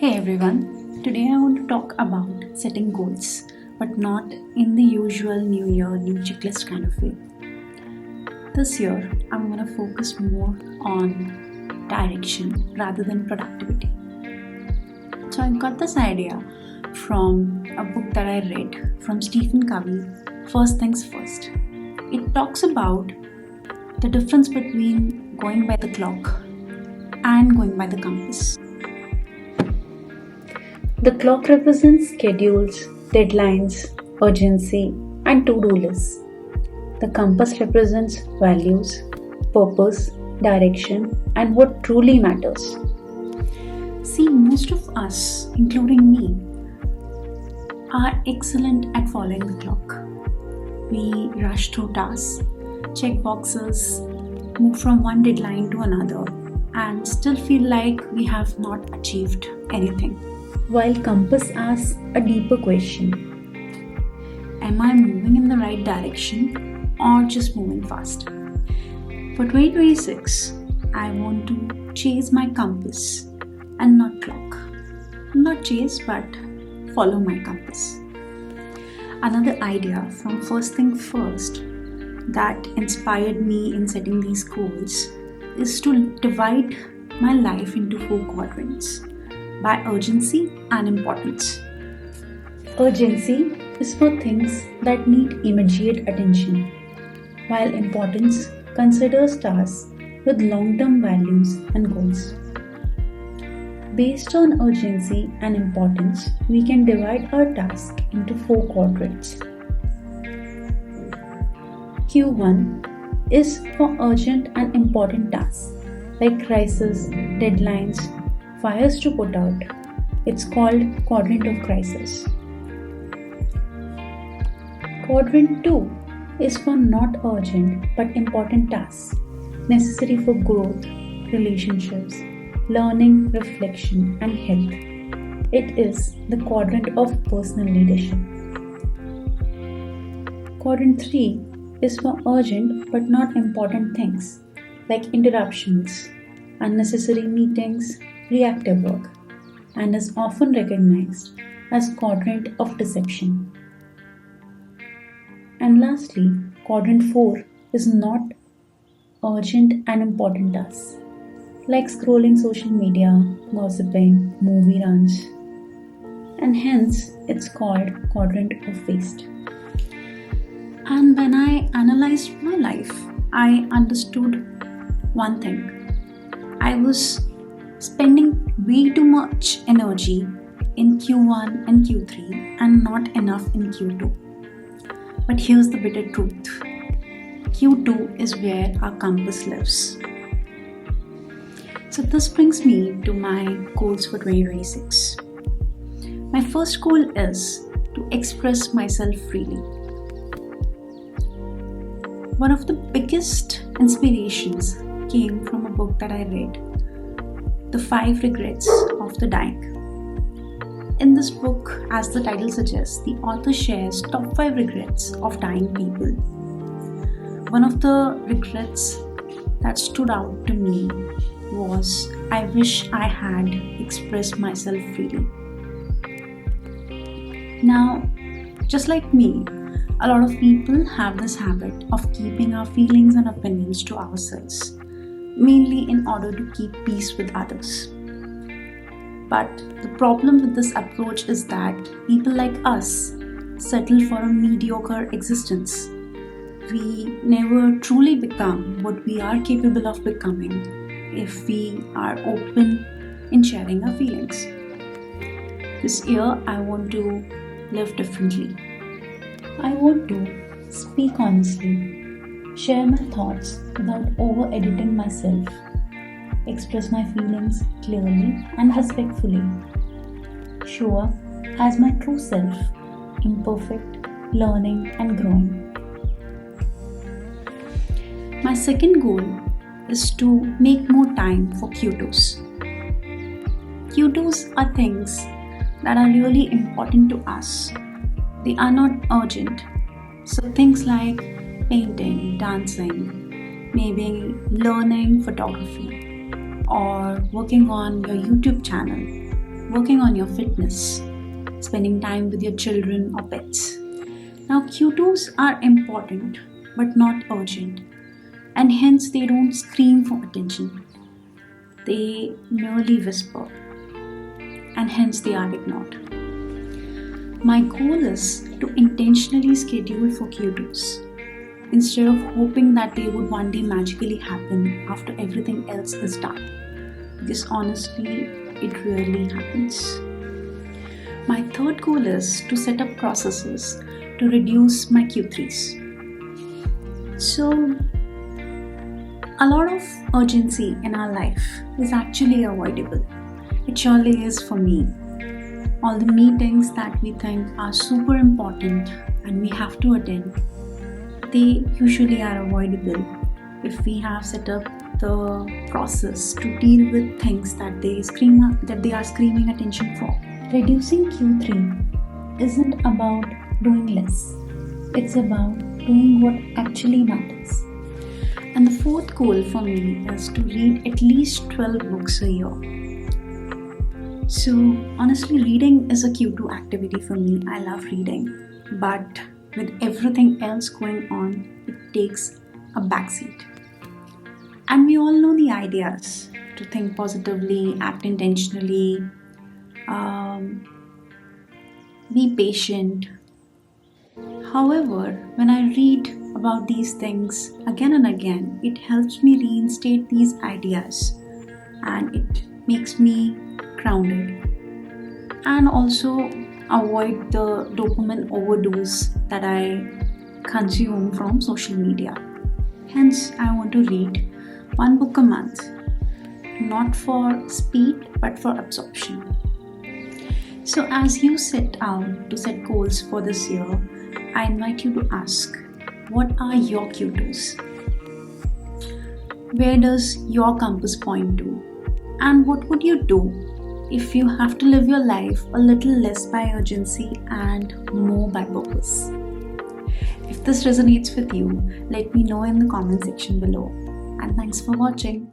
Hey everyone, today I want to talk about setting goals, but not in the usual New Year, new checklist kind of way. This year, I'm going to focus more on direction rather than productivity. So I got this idea from a book that I read from Stephen Covey, First Things First. It talks about the difference between going by the clock and going by the compass. The clock represents schedules, deadlines, urgency, and to-do lists. The compass represents values, purpose, direction, and what truly matters. See, most of us, including me, are excellent at following the clock. We rush through tasks, check boxes, move from one deadline to another, and still feel like we have not achieved anything. While compass asks a deeper question: am I moving in the right direction or just moving fast? For 2026, I want to chase my compass and not clock. Not chase, but follow my compass. Another idea from First Thing First that inspired me in setting these goals is to divide my life into 4 quadrants by urgency and importance. Urgency is for things that need immediate attention, while importance considers tasks with long-term values and goals. Based on urgency and importance, we can divide our task into 4 quadrants. Q1 is for urgent and important tasks like crisis, deadlines, fires to put out. It's called Quadrant of Crisis. Quadrant 2 is for not urgent but important tasks necessary for growth, relationships, learning, reflection, and health. It is the quadrant of personal leadership. Quadrant 3 is for urgent but not important things like interruptions, unnecessary meetings, reactive work, and is often recognized as quadrant of deception. And lastly, quadrant 4 is not urgent and important tasks like scrolling social media, gossiping, movie runs, and hence it's called quadrant of waste. And when I analyzed my life, I understood one thing. I was spending way too much energy in Q1 and Q3 and not enough in Q2. But here's the bitter truth. Q2 is where our compass lives. So this brings me to my goals for 2026. My first goal is to express myself freely. One of the biggest inspirations came from a book that I read, The 5 Regrets of the Dying. In this book, as the title suggests, the author shares top 5 regrets of dying people. One of the regrets that stood out to me was, I wish I had expressed myself freely. Now, just like me, a lot of people have this habit of keeping our feelings and opinions to ourselves, mainly in order to keep peace with others. But the problem with this approach is that people like us settle for a mediocre existence. We never truly become what we are capable of becoming if we are open in sharing our feelings. This year, I want to live differently. I want to speak honestly, share my thoughts without over-editing myself, express my feelings clearly and respectfully, show up as my true self, imperfect, learning and growing. My second goal is to make more time for Q2s. Q2s are things that are really important to us. They are not urgent. So things like painting, dancing, maybe learning photography, or working on your YouTube channel working on your fitness, spending time with your children or pets. Now, Q2s are important but not urgent, and hence they don't scream for attention. They merely whisper, and hence they are ignored. My goal is to intentionally schedule for Q2s instead of hoping that they would one day magically happen after everything else is done. Because honestly, it rarely happens. My third goal is to set up processes to reduce my Q3s. So, a lot of urgency in our life is actually avoidable. It surely is for me. All the meetings that we think are super important and we have to attend, they usually are avoidable if we have set up the process to deal with things that they are screaming attention for. Reducing Q3 isn't about doing less. It's about doing what actually matters. And the fourth goal for me is to read at least 12 books a year. So honestly, reading is a Q2 activity for me. I love reading, but with everything else going on, it takes a backseat. And we all know the ideas to think positively, act intentionally, be patient. However, when I read about these things again and again, it helps me reinstate these ideas and it makes me grounded and also avoid the dopamine overdose that I consume from social media. Hence, I want to read one book a month, not for speed but for absorption. So, as you set out to set goals for this year, I invite you to ask, what are your Q2s? Where does your compass point to? And what would you do if you have to live your life a little less by urgency and more by purpose? If this resonates with you, let me know in the comment section below. And thanks for watching.